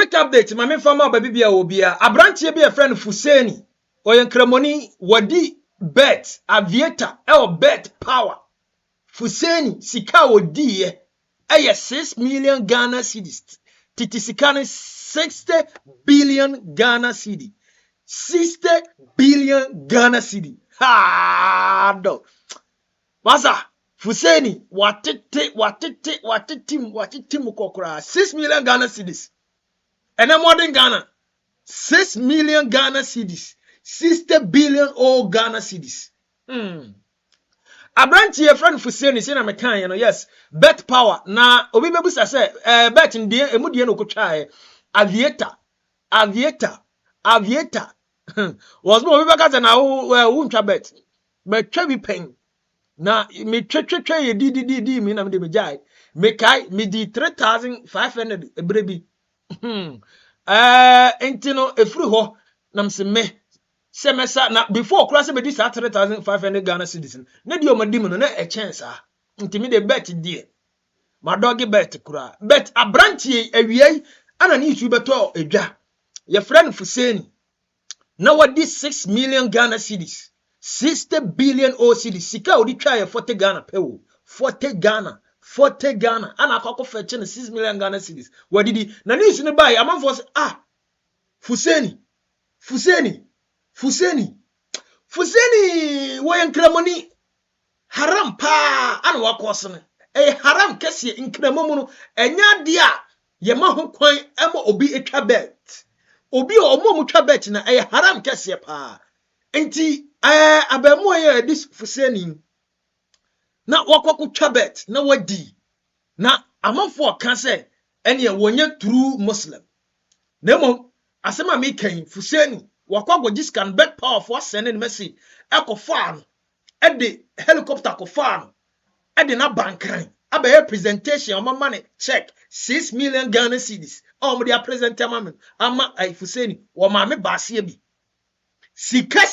quick update. My main farmer baby bia obia. Abrantie be a friend Fuseini. Oyen kremoni wadi bet Aviator Betpawa Flew sika wodi eye 6 million Ghana cedis. Titi sikane 60 billion Ghana cedi. 60 billion Ghana cedi. Ha do. Masa Fuseini watete mukokora 6 million Ghana cedis. And then modern Ghana 6 million Ghana cedis. 60 billion old Ghana cedis. Abranti your friend Fuseini say na me kan you know yes Betpawa na obi bebusa say bet ndie emu die no kotwa Aviator was mo obi baka say na wo ntwa bet me twa bi pen na me twa ye di me na me de me jai me kai me di 3500 ebrebi entino efru ho na mse me semesa na before class be this 3500 Ghana cedis na di o madim no na a chance ntimi de bet die ma doggy bet kura bet abrantie awiei ana ni issue beto edwa your friend Fuseini na wadi 6 million Ghana cedis 60 billion o cedis sika odi twa ye 40 Ghana pewo 40 Ghana ana akoko fetche na 6 million Ghana cedis wadidi na ni issue ne bai amanfo say Fuseini woyen kramoni haram pa ana wakosene haram kese inkramomu no enya dia ye ma ho kwan ema obi etwa bet obi omo twa bet na haram kese pa enti abamu ye this Fuseini na wakoko twa bet na wadi na amanfo kan say ene wonye true muslim nemo asema me kan Fuseini wakwago jiskan Betpawa for sending message eko fan e de helicopter ko fan e de na bankran abaye presentation o money check 6 million Ghana cedis o mo dia present ama Fuseini wo ma me baase bi sika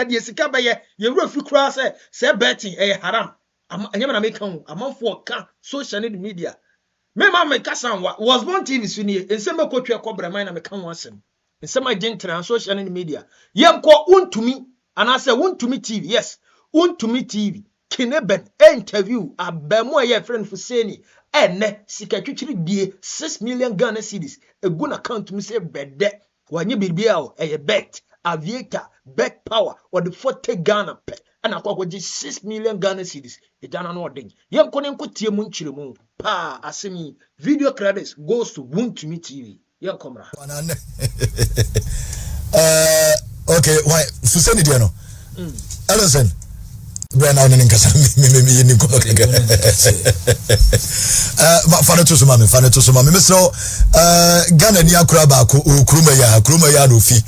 die sika baye ye wura fi kura say betting haram anyama na me kan amanfo kan social media me ma me kasan was born TV suni ensem ekotwe kobrama na me kan wasem nsema gentle social media yenko untumi anase untumi TV yes untumi TV kineben interview abemo ye friend Fuseini ene sikatwitwiri die 6 million Ghana cedis egu na account mi say bede wanye bibia o bet Aviator Betpawa or the 40 Ghana pe ana akwagoji 6 million Ghana cedis edana no odin yenko ne nkotie mu nchiremu pa asemi video credits goes to untumi TV. Yeah, come okay, why Fuseini dia no? Alison. Bwana nini nkasa mimi ni kwa kenge. Fana to suma me so Ghana ni akura ba ko kuruma ya no fi.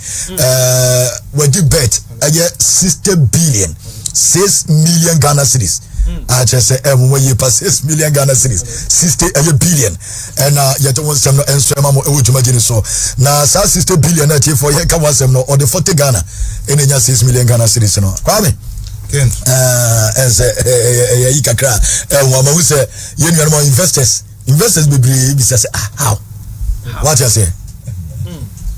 Wadi bet aye 60 billion 6 million Ghana cedis. I just say when you pass 6 million Ghana cedis 60 billion and yet one sem no enso ma mo ewu juma jini so na 60 billion na tie for ye ka one sem no or the 40 Ghana enya 6 million Ghana cedis no kwame ken yi kakra wa ma hu say ye nua mo investors be say how what you say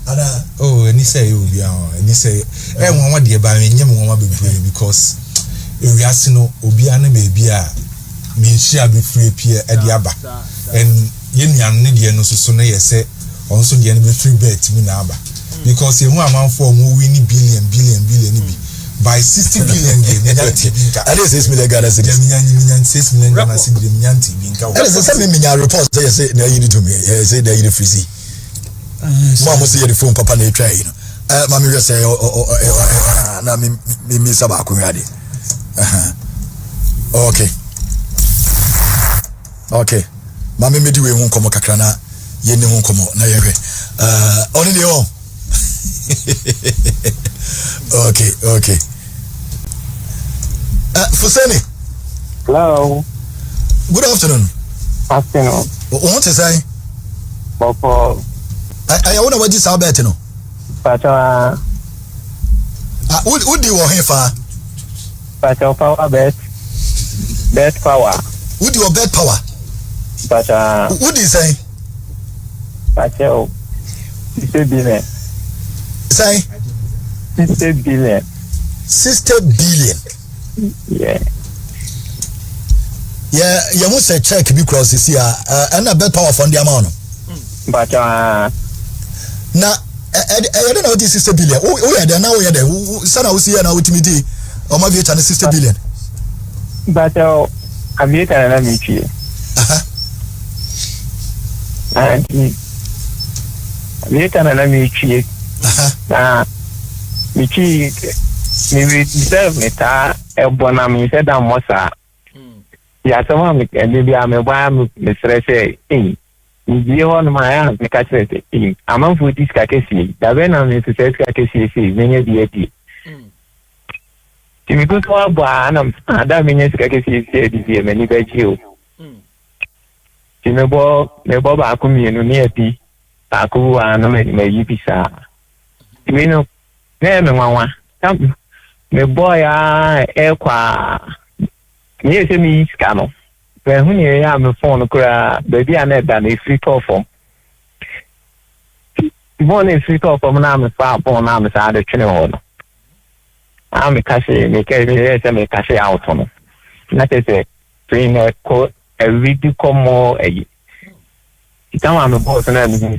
ada ni say you be ni say won de ba nyem won be because ewiase no obi ane beebi a menhia be free pie e de aba and yenuan ne de no so no yese onso de no be free bet mi na aba because ye hu amanfo mo win billion bi by 60 billion game nyanti binka at least 6 million Ghana cedis nyanti 6 million Ghana cedis nyanti binka and say me nya report say na you need to me say that you free mo say the phone papa na try you know mami we say na me saba ko ngade okay mami medi we hu komo kakra na ye ne hu komo na ye hwe oni ne o okay Fuseini. Hello. Good afternoon. Afternoon. What is I? Boko. I want to what this about no. Pacha. Who do you want here for? Pacha power Betpawa. Who do you Betpawa? Pacha. Who do you say? Pacho, 60 billion. Say 60 billion. 60 billion. Yeah. Yeah, you must say check because this year and a Betpawa Fund the amount. Pacho, Now, I don't know this 60 billion. Oh, yeah, now we are there. Sana we see now with me. Or maybe it's 60 billion. Pacho, Aviator and Amici. And Aviator and Amici. Michi, maybe deserve me. Ebonami said, I'm Mosa. Yeah, someone maybe I'm a bomb, Mr. Say, you on my aunt, the catch it. I'm on with this Kakesi. The when I'm to say Kakesi, many deity. To be good for a ban, that means Kakesi said, the many beg you. Timebo, the Bob Akumi, and Uniati, Aku, and may be sa. You know, never one. Come, the boy, Equa. Yes, me scano. When you have a phone, baby, I never done a free call from. One is free call from an arm as far upon arms out of Chino. I'm a cashier, make a cashier out on. That is a train a quote, a ridiculous more a. It's on the boss and everything.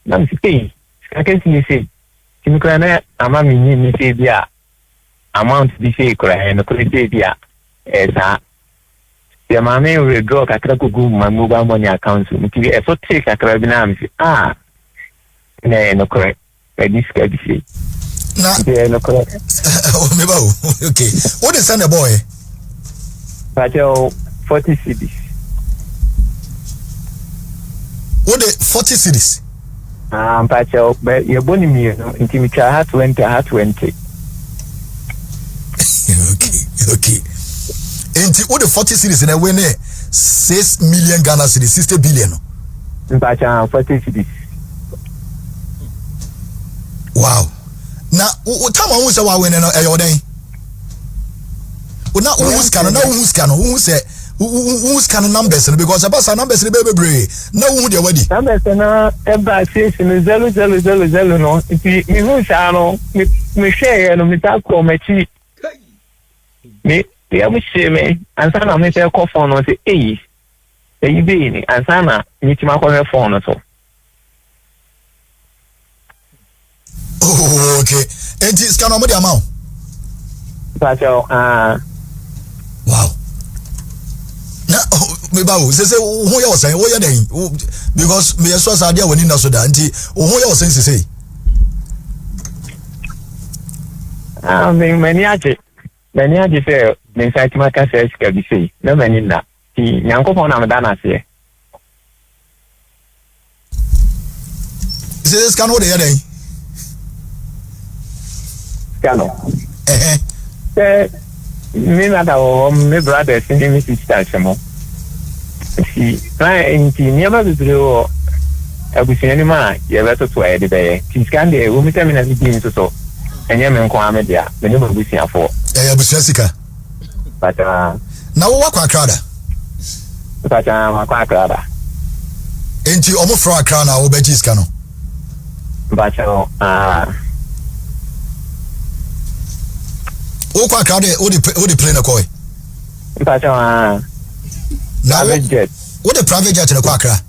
Let me see. I can see you say, Timcranet, I'm a mini media. Amount to be sacred and the quality. As the money will draw a crack of my mobile money account to be a foot take a crabinam. No, correct. By this guy, see. No, correct. Okay. What is on the boy? Pacho 40 cities. What the 40 cities? Pacho, but you're boning me, until we had 20. Okay. And what the 40 cities in a way, 6 million Ghana cities, 60 billion. Pacho 40 cities. Wow. Now, what time I was a while when I day? Well, now who's can numbers because about some numbers in the baby brain. No, would you ready? Numbers and everybody says in the zero, no. If you shall, me share and me talk for my cheek. Me, the other me, and Sana make a call phone on the A. The evening, and Sana meet my call phone or so. Oh, okay. And it's kind of the amount. Pacho, wow. Now, me say who you saying? What you doing? Because me as was idea when in so that who you saying to say? Many aje say me say my can say can be say no many na ti nyankopon na me da na say This can what they are doing? Cano me na da me brother sending me sisters mo si na inti niaba bibiro abusiani ma ye beto to e de be ti scan de wo mi tell me na bi so enye me nko amedia me ne abusiafo Abusia sika. But now what crowd? But my crowd. Enti omo fro Accra na obeji ska no. But o kwa Accra de o de plane na koi. But now private jet. What the private jet na kwa Accra?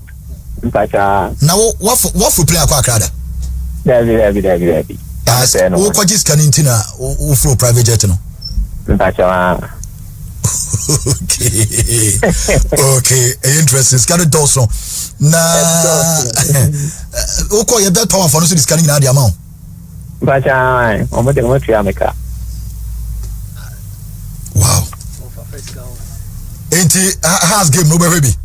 But now what for plane kwa Accra da? There. As o kwa jiska nintina o fro private jet no. But okay, interesting. Scan Dawson. Na Oko ye Betpawa for no so scanning na the amount. But omo de mo America. Wow. Enti has game no be ready.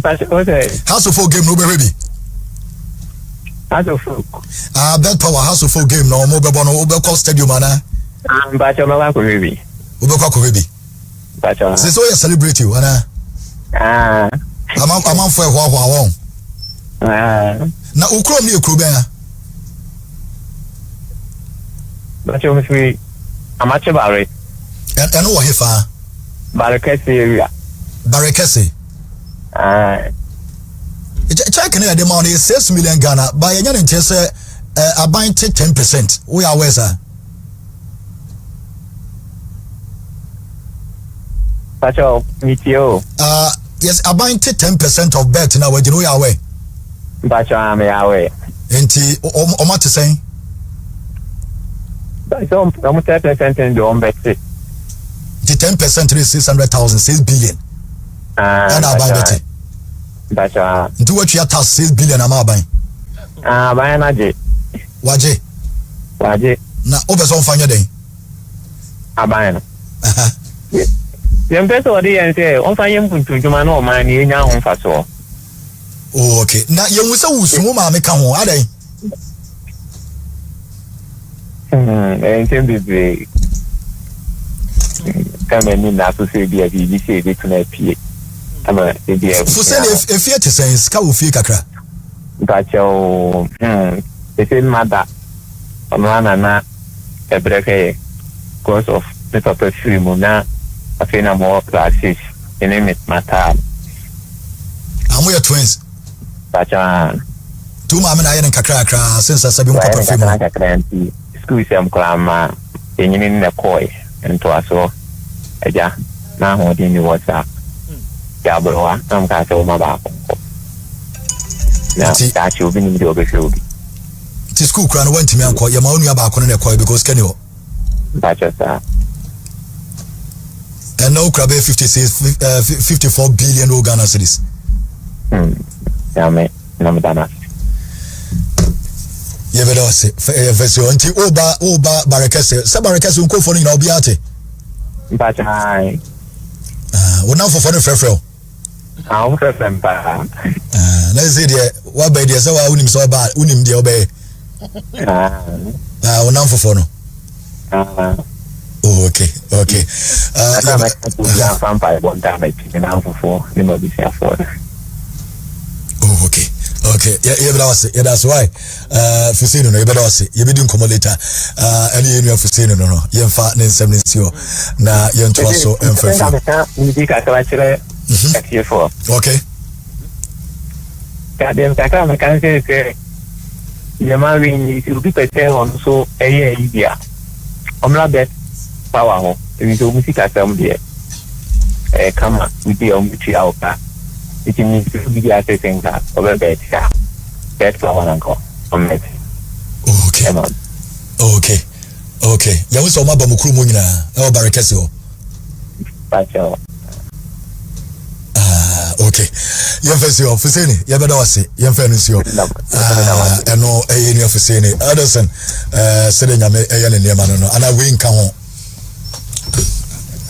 But okay. House of Folk game no be ready. House of Folk. Betpawa House of Folk game no mo be bono be call stadium ana. But I'm not going to be. But since we celebrate you, Anna. I'm for a now, Ukro me a Krubena. But you must be a much about it. And what if Barakesi area. Barakesi. check na the money is 6 million Ghana by any chance buying 10%. We are where sir? Pacho, meet you. Yes, buying 10% of bet now when you know away. Pacho, I'm away. Enti o ma te saying? So, I'm 10% in the home bet. The 10% is 600,000, 6 billion. And I buy bet. Pacho. Do what you have 6 billion am I buying? Buy an aje. Waje. Na over some fanya day. Abayana. Yempeso odi yense on fanya mpuntu juma no man ni nya ho faso. Oh, okay. Na yen wusa wusu ma me ka ho adai. Enten bibi. Kama ni na so se bia bi se bi tuna pie. Ama e bia. Fuseni efie te sense ka wo fie kakra. Pacho ese mada amana na ebreke cause of the papa film na afena more classes in it matter. Amu ya twins. Pacho Tu ma me na yen kakra kakra since asabi mu papa film. Kakranti school sem klama enyini na koi ento aso eja na ho di ni WhatsApp. Ya bro am ka so ma ba ko. Na ta chi obi ni do be shobi. Ti school kra no wantimi anko ye ma onu aba ko no koi because kani o. Pacho sa. And now crab 54 billion Ghana cedis. Ya me na mdana. Ye bedo se version anti oba barakase se barakase unko fo no obi ate. Pacho hai. Wona fo no frefrel. I'm friend pa. Na say there wa ba there say wa unim so ba unim there obey. Wona fo no. Oh, okay. I'm vampire one time I'm for the movie for. Oh, okay. Yeah, that's why. Fuseini no, you better say. You be doing come later. Any area Fuseini no. You fa ne nsem ne sio. Na you ntwa so emfa. You think I can actually for. Okay. Goddamn, I can't say you marrying you be better on so a year. I'm not that power. If you music at some there, come on, we be on which out. It means to be at the same time over bed. Betpawa uncle. Okay. Ya wuso ma ba mukuru mo nyina. E o barakese o. Pacho. Okay. Yemfesi o Fuseini, ye beda wase. Yemfa no sio. Eno eye ni Fuseini. Anderson sede nyame eye ne niema no. Ana we nka ho.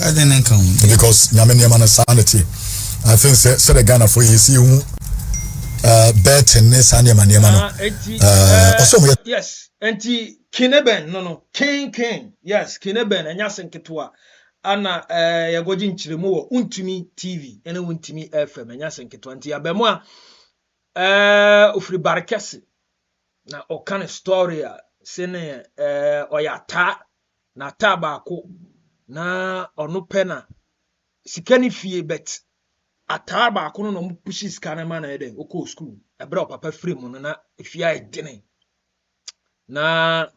I didn't come Because nyame niema no sanity. I think say the Ghana for you see who bet in this niema no. Yes. Enti Kineben no King. Yes, Kineben enya senketwa. Ana yagoji nchiremu wo Untumi TV ene Untumi FM enya senketwa nti abemu a ofri barakese na okane story a sene oyata na tabako na onu pena sikani fie bet ataba no mu pushi scanner man na eden oko school ebra papa free mu na fie a edene na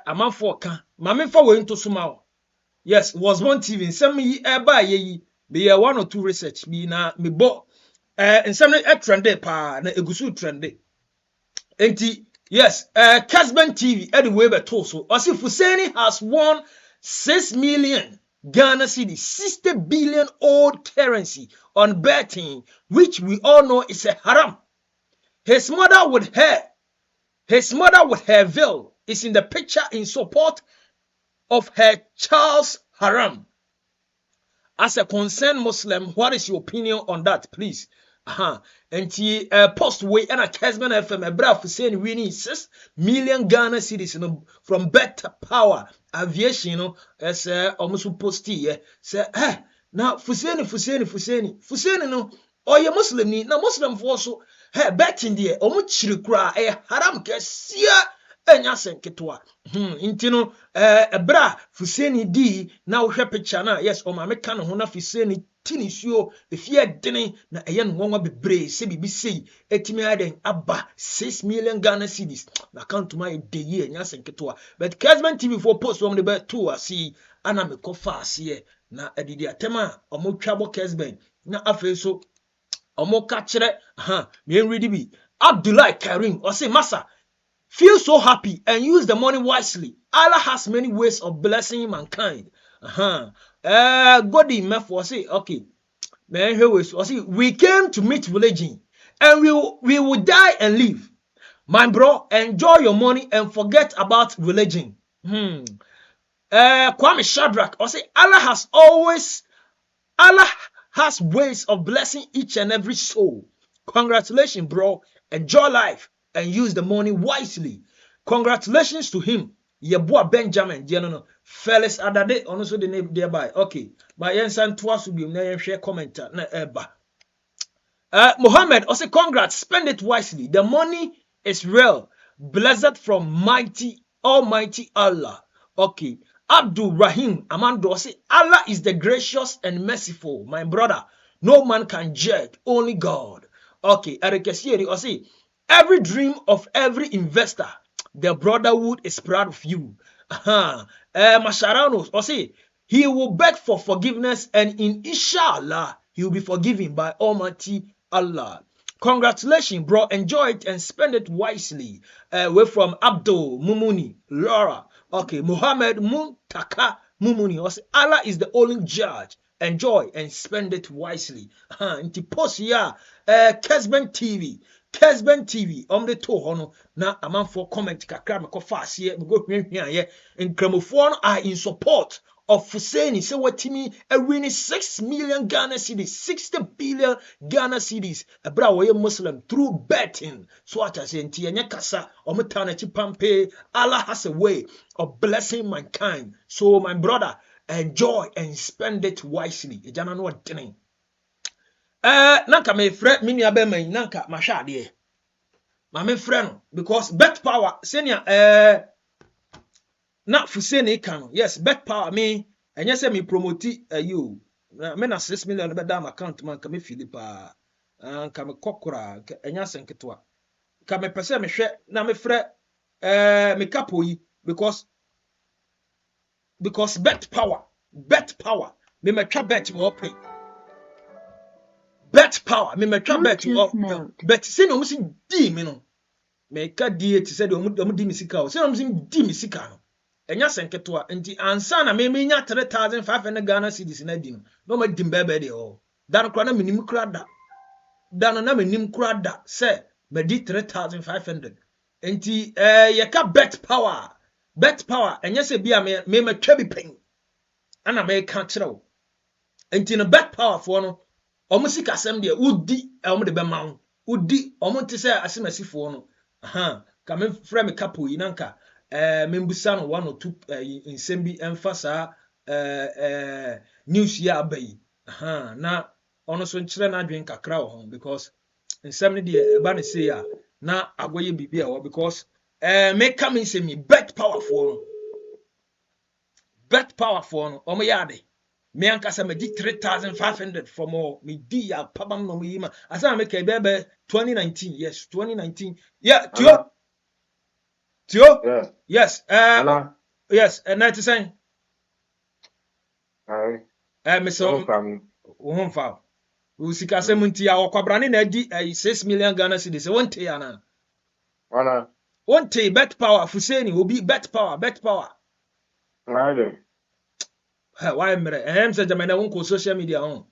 amafo ka mame fa we into suma. Yes, was one TV nsem yi eba yi be 1 or 2 research bi na me bo nsem e trend pa na egusu trend enti yes Casban TV anyway be to so osi Fuseini has won 6 million Ghana cedi 60 billion old currency on betting, which we all know is a haram. His mother with her veil is in the picture in support of her child's haram. As a concerned Muslim, what is your opinion on that, please? And post way and a Casban FM a brave Fuseini winning 6 million Ghana cedis from Betpawa Aviation, as almost supposed to say, now Fuseini no, or your Muslim ni na Muslim for so betting there, omuchirikra haram kesia enya senketwa intino bra Fuseini di na wo hwe picture na yes o ma meka no ho na Fuseini tinisuo efie dene na eye no nwa bebre se bibi sei etimi aden aba 6 million Ghana cedis na account my dey year nya senketo but Kesman TV for post from the bet to asi ana me kofa ase na edidi atema omo twabo Kesben na afi so omo ka kire me ready bi Abdullah Karim or say massa feel so happy and use the money wisely. Allah has many ways of blessing mankind. God in for say okay. Man, we came to meet religion and we will die and live. My bro, enjoy your money and forget about religion. Kwame Shadrach or say Allah has ways of blessing each and every soul. Congratulations, bro. Enjoy life and use the money wisely. Congratulations to him. Yeboa Benjamin, no. Felix Adade, also the name thereby. Okay. My ensign twice will be na share commenter na eba. Mohammed also congrats, spend it wisely. The money is real. Blessed from Almighty Allah. Okay. Abdul Rahim Amando say Allah is the gracious and merciful, my brother. No man can judge, only God. Okay, Eric Kesieri say every dream of every investor, the brotherhood is proud of you. Masharanos or say he will beg for forgiveness and inshallah he will be forgiven by Almighty Allah. Congratulations, bro. Enjoy it and spend it wisely. We're from Abdul Mumuni, Laura. Okay, Muhammad Muntaka Mumuni. Also, Allah is the only judge. Enjoy and spend it wisely. Inti post here, Kesben TV. The to hono na aman for comment kakra me ko fast here me go hwehwe aye nkramofo no are in support of Fuseini say watimi winning 6 million Ghana cedis 60 billion Ghana cedis abra wo Muslim through betting so ata say nti enye kasa omta na chipampe. Allah has a way of blessing mankind, so my brother, enjoy and spend it wisely. Ejana no odene nanka me frɛ me nua be man nanka mahwa ade ma me frɛ no because Betpawa senior na Fuseini kan yes Betpawa me enye se me promote you me na 6 million be down account man ka me Philipa ka me kokora enya senketo ka me pese me hwɛ na me frɛ me kapo yi because Betpawa me metwa bet mo pay Betpawa me metwa bet bet se no musi di me no me ka die ti se de omu di misika o se no musi di misika no enya senketo nti ansa na me nya 3500 Ghana cedis na di no ma di mbebe de o dan kra na menim kra da dan na menim kra da se me di 3500 nti ye ka Betpawa enye se bia me metwa bi pen ana me ka kire o nti no Betpawa fo no omo sika sem de udi omo de be ma udi omo nti se asemasifo no ka me frɛ me kapo yi nanka membusa no 1 or 2 nsem bi emphasa news ya abai na ono so nkire na adwen kakra ho because nsem ne de ba ne say ya na agoye bibia wo because me come in say me Betpawa for no omo yade me ankasa me di 3500 from all me di ya pabam no me yima asa me ke bebe 2019 yes 2019 yeah tio Yeah. yes Hello. yes 90 Hi. me so won fa usika se munti ya okwabrane na di 6 million Ghana cedis wonte ya na Hello. wonte Betpawa Fuseini obi Betpawa Hi. why mere say jamana won ko social media on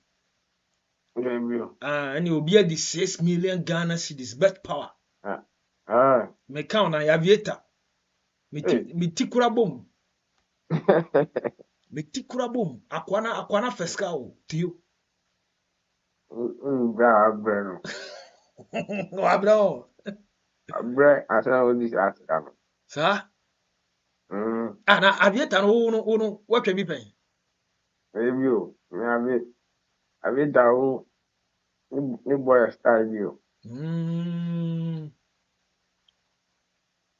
and obi di 6 million Ghana cedis Betpawa me count na Aviator me tikura bom me tikura bom akwana feska o tio Bro. wa bro Bro, I said all this as sa na Aviator no wo watwa bi pen review. Me have it down ni boy style you.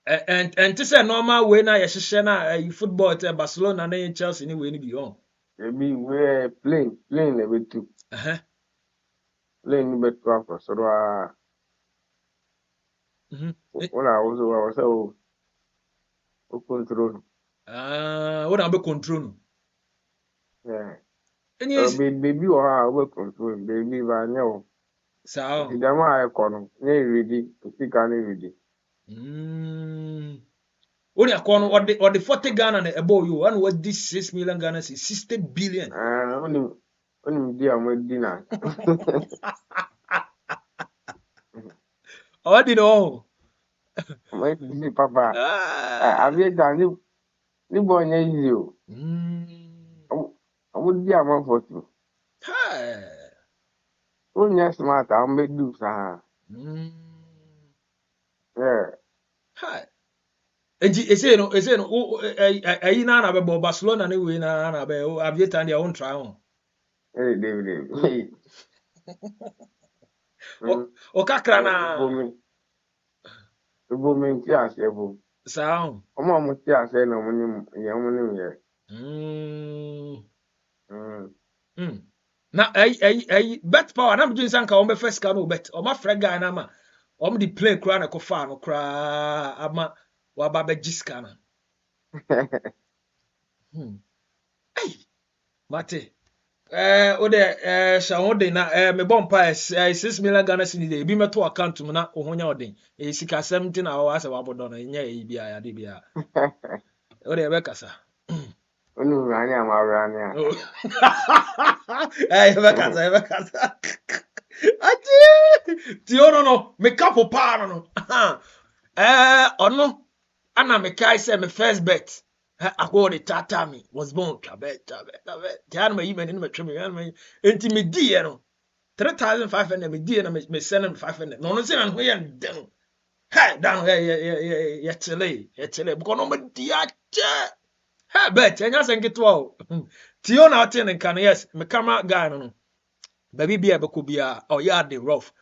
And to say normal way na yehye na football te Barcelona na Chelsea ni we ni bi on Maybe we playing a bit too. Lane Betpawa for Sora. When I was so control. What am I control? Yeah. And yes, Baby or I will control baby by now. so. The Jama I call ready to speak any ready. Only a corner or the 40 Ghana and above you, and what this 6 million Ghana is 60 billion. Only dear my dinner. I didn't know. My papa. Ah. Aviator ni boy na you. I would be a man for you. Hi. Only smart, I'll make do, sir. Yeah. Hi. Ese no ayi na be Barcelona ne we na be Aviator and their own try on. Hey, David. Hey. O kakra na Booming tears, ebo. sound. Ọmọ tears, no money, young here. Na ay Betpawa na mjun sanka o be first ka no bet o ma frɛ guy na ma o m di play kra na ko fa no kra ama wa ba be giska na. Ay mate o de sha de na me bompa 6 million Ghana cedi de bi meto account mu na o honya odin sika 17 na o ase wa bodo na nya e bia ya de bia o de be kasa. Onu rani amarani. Be kasa. Ati ti no me kapo pa no ono ana me kai say me first bet ago the tata me was born tabe tian me yime ni me tweme yan me enti me di e no 3,500 me di e na me send him 500 no say na ho ye den hey dan ye tele because no me di ache hey bet enya senketo o ti na atin kan yes me camera guy no baby bia be ko bia oh yeah the rough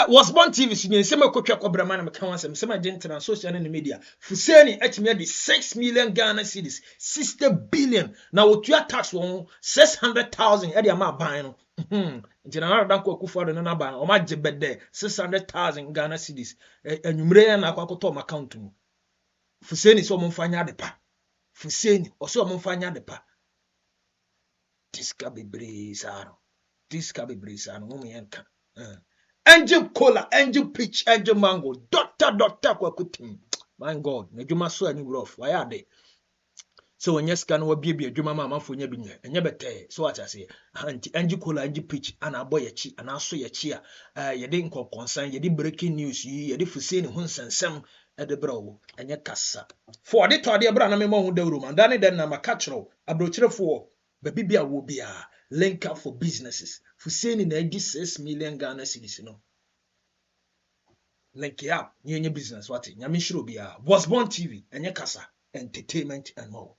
was born TV sunye sema kwatwa kobrama na meka wansem sema gentle social and media Fuseini atimi de 6 million Ghana cedis 60 billion na wotua tax won 600,000 e de ama ban no ntina na danko akufo do na ban o ma gebede 600,000 Ghana cedis anwumre na akwakoto account mu Fuseini so mo mfanya de pa Fuseini o so mo mfanya de pa diska bebree no mo yenka Angel cola, angel peach, angel mango, doctor kwakutim. My God, na juma so ani rough. Why are they? So when yes can we be a juma mama for nya binya. Enya bete. So what I say, angel cola, angel peach, and a boy a chi, and also ya chia. Ye didn't call concern, ye did breaking news, ye did Fuseini huns and some at the bro, and ya kasa. For the tardy brana memo who the room, and then na macatro, a brochure for. Baby bia will be a link up for businesses. Fuseini na 6 million Ghana cedis, you know. Link up, new business, what it? Nyamishiro bia. Was born TV, and kasa, entertainment and more.